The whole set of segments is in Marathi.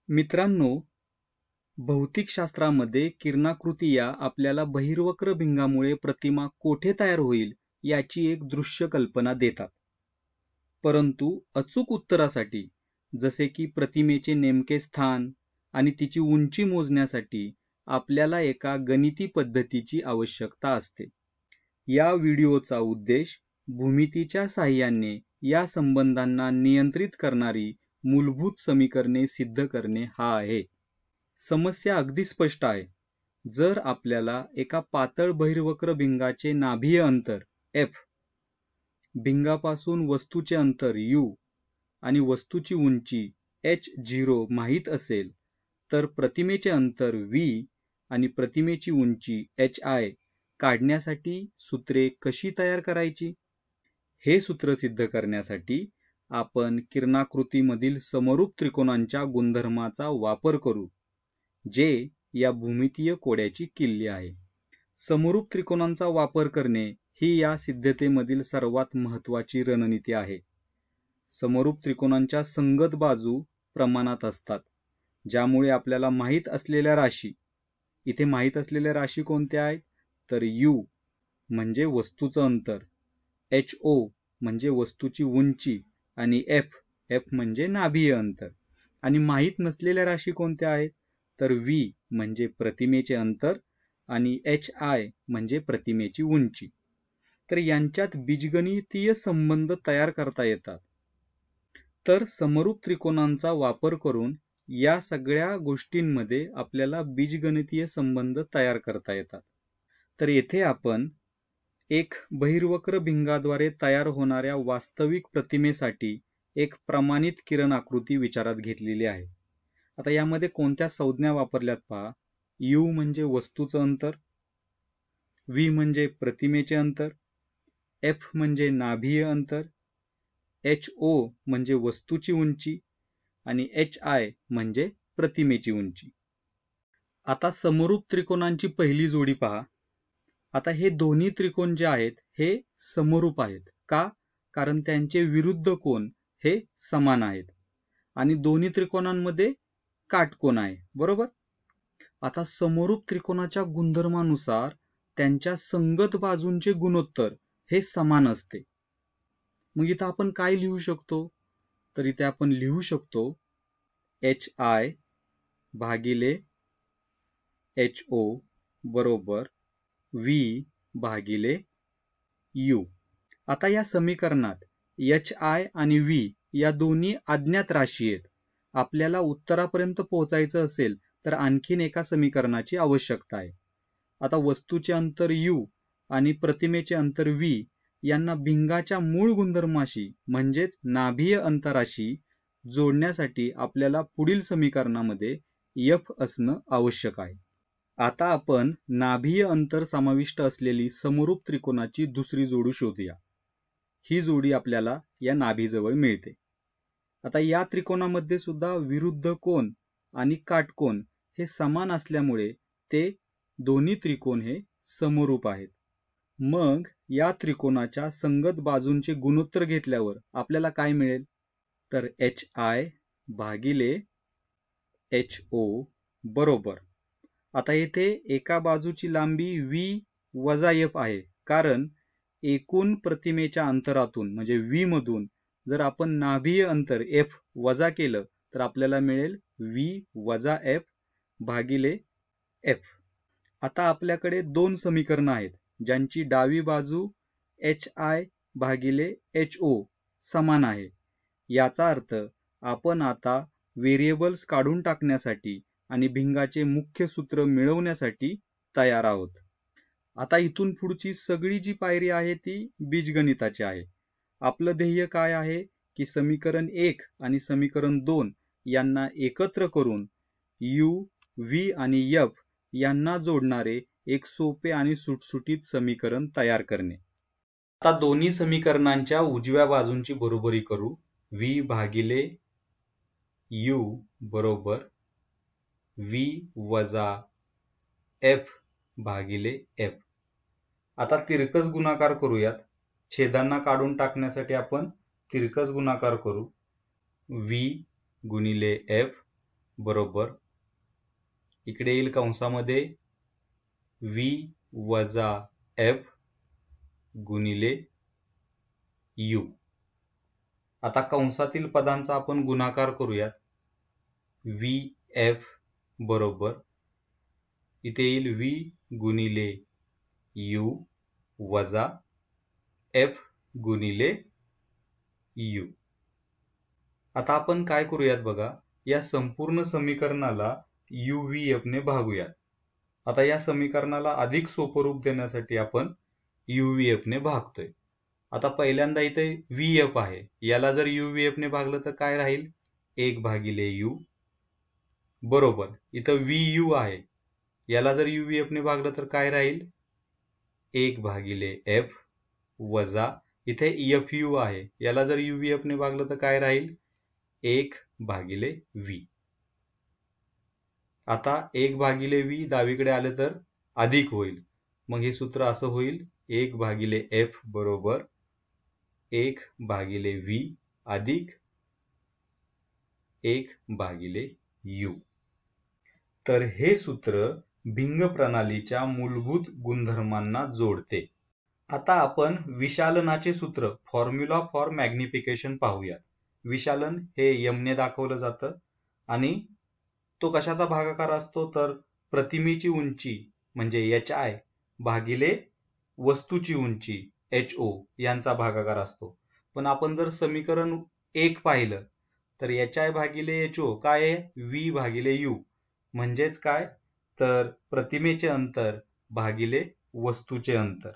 मित्रांनो, भौतिकशास्त्रामध्ये किरणाकृती या आपल्याला बहिर्वक्र भिंगामुळे प्रतिमा कोठे तयार होईल याची एक दृश्य कल्पना देतात. परंतु अचूक उत्तरासाठी, जसे की प्रतिमेचे नेमके स्थान आणि तिची उंची मोजण्यासाठी आपल्याला एका गणिती पद्धतीची आवश्यकता असते. या व्हिडिओचा उद्देश भूमितीच्या साहाय्याने या संबंधांना नियंत्रित करणारी मूलभूत समीकरणे सिद्ध करणे हा आहे. समस्या अगदी स्पष्ट आहे. जर आपल्याला एका पातळ बहिर्वक्र भिंगाचे नाभीय अंतर f, भिंगापासून वस्तूचे अंतर u आणि वस्तूची उंची h0 माहित असेल, तर प्रतिमेचे अंतर v आणि प्रतिमेची उंची hi काढण्यासाठी सूत्रे कशी तयार करायची? हे सूत्र सिद्ध करण्यासाठी आपण किरणाकृतीमधील समरूप त्रिकोणांच्या गुणधर्माचा वापर करू, जे या भूमितीय कोड्याची किल्ली आहे. समरूप त्रिकोणांचा वापर करणे ही या सिद्धतेमधील सर्वात महत्त्वाची रणनीती आहे. समरूप त्रिकोणांच्या संगत बाजू प्रमाणात असतात, ज्यामुळे आपल्याला माहित असलेल्या राशी, इथे माहित असलेल्या राशी कोणत्या आहेत? तर u म्हणजे वस्तूचं अंतर, ho म्हणजे वस्तूची उंची आणि f म्हणजे नाभीय अंतर. आणि माहित नसलेल्या राशी कोणत्या आहेत? तर v म्हणजे प्रतिमेचे अंतर आणि hi म्हणजे प्रतिमेची उंची. तर यांच्यात बीजगणितीय संबंध तयार करता येतात. तर समरूप त्रिकोणांचा वापर करून या सगळ्या गोष्टींमध्ये आपल्याला बीजगणितीय संबंध तयार करता येतात. तर येथे आपण एक बहिर्वक्र भिंगाद्वारे तयार होणाऱ्या वास्तविक प्रतिमेसाठी एक प्रमाणित किरण आकृती विचारात घेतलेली आहे. आता यामध्ये कोणत्या संज्ञा वापरल्यात पहा. u म्हणजे वस्तूचं अंतर, v म्हणजे प्रतिमेचे अंतर, f म्हणजे नाभीय अंतर, ho म्हणजे वस्तूची उंची आणि hi म्हणजे प्रतिमेची उंची. आता समरूप त्रिकोणांची पहिली जोडी पहा. आता हे दोन्ही त्रिकोण जे आहेत हे समरूप आहेत. का? कारण त्यांचे विरुद्ध कोन हे समान आहेत आणि दोन्ही त्रिकोणांमध्ये काटकोन आहे, बरोबर? आता समरूप त्रिकोणाच्या गुणधर्मानुसार त्यांच्या संगत बाजूंचे गुणोत्तर हे समान असते. मग इथं आपण काय लिहू शकतो? तर इथे आपण लिहू शकतो hi भागिले ho बरोबर v भागिले u. आता या समीकरणात hi आणि v या दोन्ही अज्ञात राशी आहेत. आपल्याला उत्तरापर्यंत पोहोचायचं असेल तर आणखीन एका समीकरणाची आवश्यकता आहे. आता वस्तूचे अंतर u आणि प्रतिमेचे अंतर v यांना भिंगाच्या मूळ गुणधर्माशी म्हणजेच नाभीय अंतराशी जोडण्यासाठी आपल्याला पुढील समीकरणामध्ये f असणं आवश्यक आहे. आता आपण नाभीय अंतर समाविष्ट असलेली समरूप त्रिकोणाची दुसरी जोडी शोधूया. ही जोडी आपल्याला या नाभीजवळ मिळते. आता या त्रिकोणामध्ये सुद्धा विरुद्ध कोन आणि काटकोन हे समान असल्यामुळे ते दोन्ही त्रिकोण हे समरूप आहेत. मग या त्रिकोणाच्या संगत बाजूंचे गुणोत्तर घेतल्यावर आपल्याला काय मिळेल? तर hi भागिले ho बरोबर. आता येथे एका बाजूची लांबी v वजा f आहे, कारण एकूण प्रतिमेच्या अंतरातून म्हणजे v मधून जर आपण नाभीय अंतर f वजा केलं तर आपल्याला मिळेल v वजा f भागिले f. आता आपल्याकडे दोन समीकरणं आहेत ज्यांची डावी बाजू hi भागिले ho समान आहे. याचा अर्थ आपण आता व्हेरिएबल्स काढून टाकण्यासाठी आणि भिंगाचे मुख्य सूत्र मिळवण्यासाठी तयार आहोत. आता इथून पुढची सगळी जी पायरी आहे ती बीजगणिताची आहे. आपलं ध्येय काय आहे की समीकरण 1 आणि समीकरण 2 यांना एकत्र करून u, v आणि f यांना जोडणारे एक सोपे आणि सुटसुटीत समीकरण तयार करणे. आता दोन्ही समीकरणांच्या उजव्या बाजूंची बरोबरी करू. v भागिले u बरोबर v वजा f भागिले f. आता तिरकस गुणाकार करूयात. छेदांना काढून टाकण्यासाठी आपण तिरकस गुणाकार करू. v गुणिले f बरोबर इकडे येईल कंसामध्ये v वजा f गुणिले u. आता कंसातील पदांचा आपण गुणाकार करूयात. vf बरोबर इथे येईल v गुणिले u वजा f गुणिले u. आता आपण काय करूयात बघा, या संपूर्ण समीकरणाला uvf ने भागूयात. आता या समीकरणाला अधिक सोपं रूप देण्यासाठी आपण uvf ने भागतोय. आता पहिल्यांदा इथे vf आहे, याला जर uvf ने भागलं तर काय राहील, 1 भागिले u. बरोबर इथं vu आहे, याला जर uvf ने भागलं तर काय राहील, 1 भागिले f वजा इथे fu आहे, याला जर uvf ने भागलं तर काय राहील, 1 भागिले v. आता 1 भागिले v डावीकडे आले तर अधिक होईल, मग हे सूत्र असं होईल, 1 भागिले f बरोबर 1 भागिले v अधिक 1 भागिले u. तर हे सूत्र भिंग प्रणालीच्या मूलभूत गुणधर्मांना जोडते. आता आपण विशालनाचे सूत्र फॉर्म्युला फॉर मॅग्निफिकेशन पाहूया. विशालन हे m ने दाखवलं जातं आणि तो कशाचा भागाकार असतो, तर प्रतिमेची उंची म्हणजे hi भागिले वस्तूची उंची ho यांचा भागाकार असतो. पण आपण जर समीकरण 1 पाहिलं तर hi भागिले ho काय आहे, v भागिले u म्हणजेच काय, तर प्रतिमेचे अंतर भागिले वस्तूचे अंतर.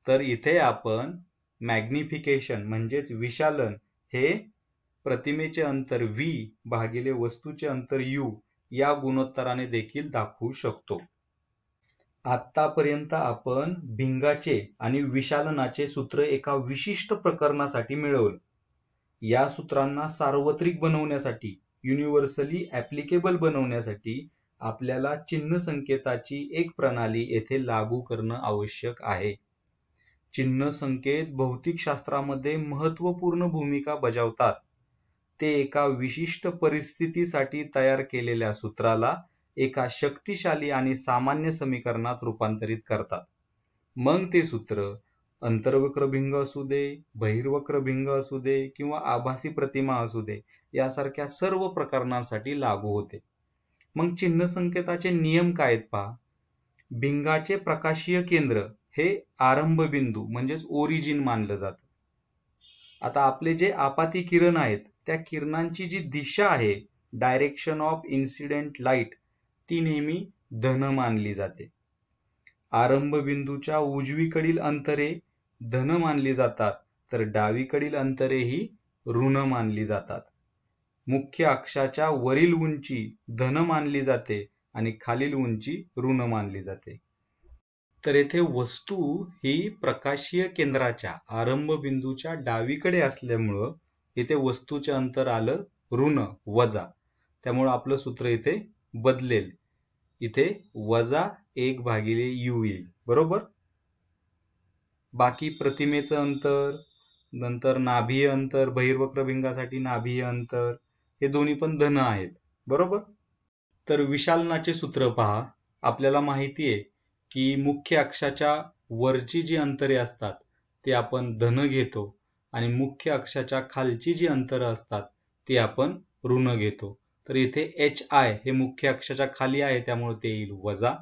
तर इथे आपण मॅग्निफिकेशन म्हणजेच विशालन हे प्रतिमेचे अंतर v भागिले वस्तूचे अंतर u या गुणोत्तराने देखील दाखवू शकतो. आतापर्यंत आपण भिंगाचे आणि विशालनाचे सूत्र एका विशिष्ट प्रकरणासाठी मिळवलं. या सूत्रांना सार्वत्रिक बनवण्यासाठी, युनिव्हर्सली ऍप्लिकेबल बनवण्यासाठी आपल्याला चिन्ह संकेताची एक प्रणाली येथे लागू करणं आवश्यक आहे. चिन्ह संकेत भौतिकशास्त्रामध्ये महत्त्वपूर्ण भूमिका बजावतात. ते एका विशिष्ट परिस्थितीसाठी तयार केलेल्या सूत्राला एका शक्तिशाली आणि सामान्य समीकरणात रूपांतरित करतात. मग ते सूत्र अंतर्वक्र भिंग असू दे, बहिर्वक्र भिंग असू दे किंवा आभासी प्रतिमा असू दे, यासारख्या सर्व प्रकरणांसाठी लागू होते. मग चिन्ह संकेताचे नियम काय आहेत पहा. भिंगाचे प्रकाशीय केंद्र हे आरंभ बिंदू म्हणजेच ओरिजिन मानलं जातं. आता आपले जे आपाती किरण आहेत त्या किरणांची जी दिशा आहे, डायरेक्शन ऑफ इन्सिडेंट लाईट, ती नेहमी धन मानली जाते. आरंभ बिंदूच्या उजवीकडील अंतरे धन मानली जातात, तर डावीकडील अंतरे ही ऋण मानली जातात. मुख्य अक्षाच्या वरील उंची धन मानली जाते आणि खालील उंची ऋण मानली जाते. तर येथे वस्तू ही प्रकाशीय केंद्राच्या आरंभ बिंदूच्या डावीकडे असल्यामुळं इथे वस्तूचे अंतर आलं ऋण वजा, त्यामुळे आपलं सूत्र इथे बदलेल. इथे वजा 1 भागिले u येईल. बरोबर. बाकी प्रतिमेचं अंतर, नंतर नाभीय अंतर, बहिर्वक्र भिंगासाठी नाभीय अंतर, हे दोन्ही पण धन आहेत. बरोबर. तर विशालनाचे सूत्र पहा. आपल्याला माहिती आहे की मुख्य अक्षाच्या वरची जी अंतरे असतात ते आपण धन घेतो आणि मुख्य अक्षाच्या खालची जी अंतरं असतात ती आपण ऋण घेतो. तर इथे hi हे मुख्य अक्षाच्या खाली आहे त्यामुळे ते येईल वजा.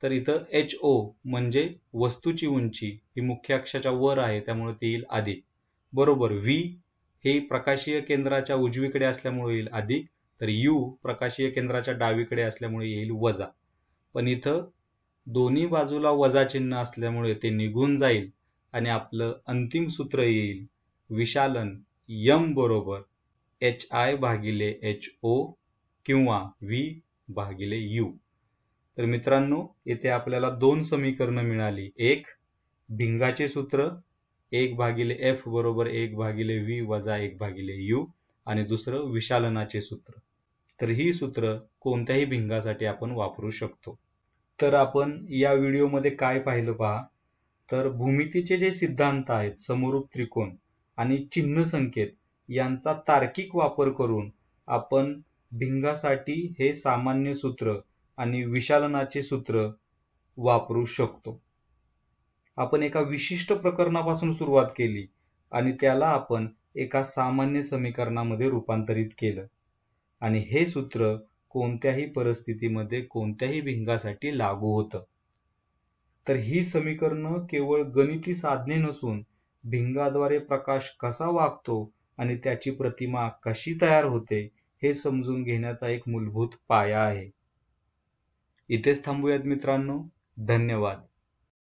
तर इथं ho म्हणजे वस्तूची उंची ही मुख्य अक्षाच्या वर आहे त्यामुळे ते येईल अधिक. बरोबर. v हे प्रकाशीय केंद्राच्या उजवीकडे असल्यामुळे येईल अधिक, तर u प्रकाशीय केंद्राच्या डावीकडे असल्यामुळे येईल वजा. पण इथं दोन्ही बाजूला वजा चिन्ह असल्यामुळे ते निघून जाईल आणि आपलं अंतिम सूत्र येईल विशालन m बरोबर hi भागिले ho किंवा v भागिले u. तर मित्रांनो, येथे आपल्याला 2 समीकरणं मिळाली. एक भिंगाचे सूत्र 1 भागिले f बरोबर 1 भागिले v वजा 1 भागिले u आणि दुसरं विशालनाचे सूत्र. तर ही सूत्र कोणत्याही भिंगासाठी आपण वापरू शकतो. तर आपण या व्हिडिओमध्ये काय पाहिलं पहा. तर भूमितीचे जे सिद्धांत आहेत, समरूप त्रिकोण आणि चिन्ह संकेत यांचा तार्किक वापर करून आपण भिंगासाठी हे सामान्य सूत्र आणि विशालनाचे सूत्र वापरू शकतो. आपण एका विशिष्ट प्रकरणापासून सुरुवात केली आणि त्याला आपण एका सामान्य समीकरणामध्ये रूपांतरित केलं आणि हे सूत्र कोणत्याही परिस्थितीमध्ये कोणत्याही भिंगासाठी लागू होतं. तर ही समीकरणं केवळ गणिती साधने नसून भिंगाद्वारे प्रकाश कसा वागतो आणि त्याची प्रतिमा कशी तयार होते हे समजून घेण्याचा एक मूलभूत पाया आहे. इथेच थांबूयात मित्रांनो. धन्यवाद.